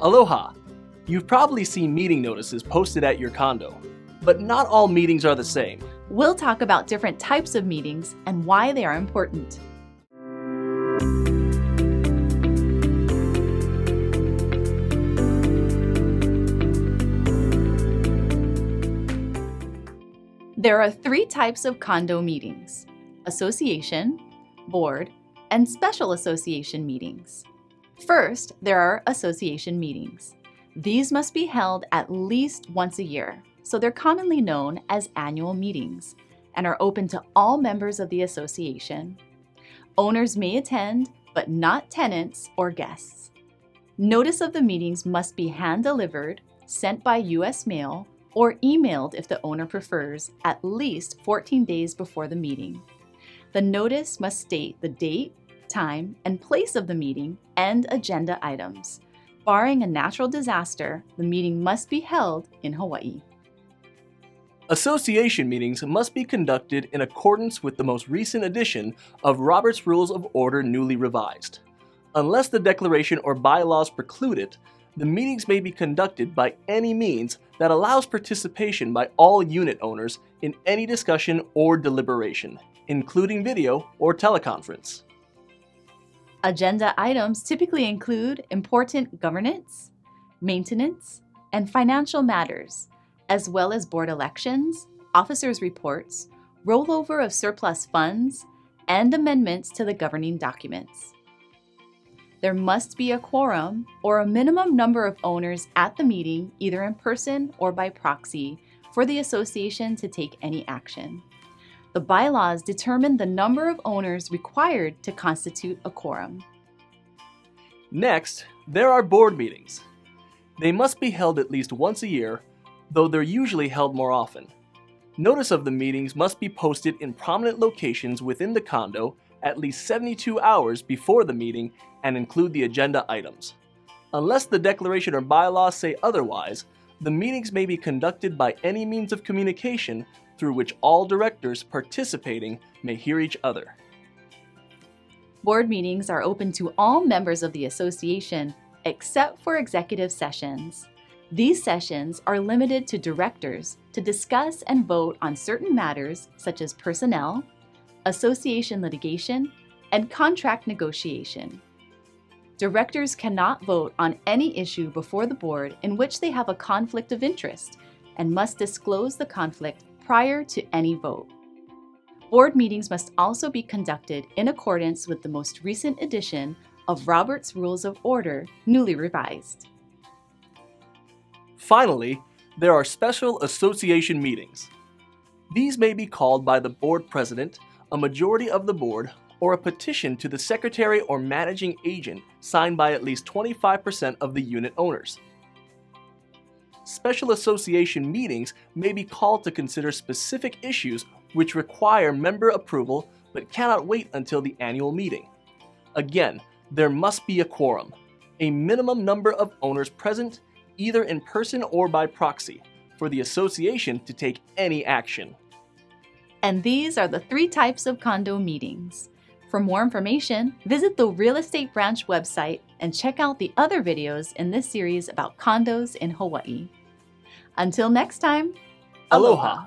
Aloha! You've probably seen meeting notices posted at your condo, but not all meetings are the same. We'll talk about different types of meetings and why they are important. There are 3 types of condo meetings: association, board, and special association meetings. First, there are association meetings. These must be held at least once a year, so they're commonly known as annual meetings and are open to all members of the association. Owners may attend, but not tenants or guests. Notice of the meetings must be hand-delivered, sent by U.S. mail, or emailed if the owner prefers, at least 14 days before the meeting. The notice must state the date, time, and place of the meeting and agenda items. Barring a natural disaster, the meeting must be held in Hawaii. Association meetings must be conducted in accordance with the most recent edition of Robert's Rules of Order newly revised. Unless the declaration or bylaws preclude it, the meetings may be conducted by any means that allows participation by all unit owners in any discussion or deliberation, including video or teleconference. Agenda items typically include important governance, maintenance, and financial matters, as well as board elections, officers' reports, rollover of surplus funds, and amendments to the governing documents. There must be a quorum or a minimum number of owners at the meeting, either in person or by proxy, for the association to take any action. The bylaws determine the number of owners required to constitute a quorum. Next, there are board meetings. They must be held at least once a year, though they're usually held more often. Notice of the meetings must be posted in prominent locations within the condo at least 72 hours before the meeting and include the agenda items. Unless the declaration or bylaws say otherwise, the meetings may be conducted by any means of communication through which all directors participating may hear each other. Board meetings are open to all members of the association except for executive sessions. These sessions are limited to directors to discuss and vote on certain matters such as personnel, association litigation, and contract negotiation. Directors cannot vote on any issue before the board in which they have a conflict of interest and must disclose the conflict prior to any vote. Board meetings must also be conducted in accordance with the most recent edition of Robert's Rules of Order, newly revised. Finally, there are special association meetings. These may be called by the board president, a majority of the board, or a petition to the secretary or managing agent signed by at least 25% of the unit owners. Special association meetings may be called to consider specific issues which require member approval but cannot wait until the annual meeting. Again, there must be a quorum, a minimum number of owners present, either in person or by proxy, for the association to take any action. And these are the 3 types of condo meetings. For more information, visit the Real Estate Branch website and check out the other videos in this series about condos in Hawaii. Until next time, Aloha!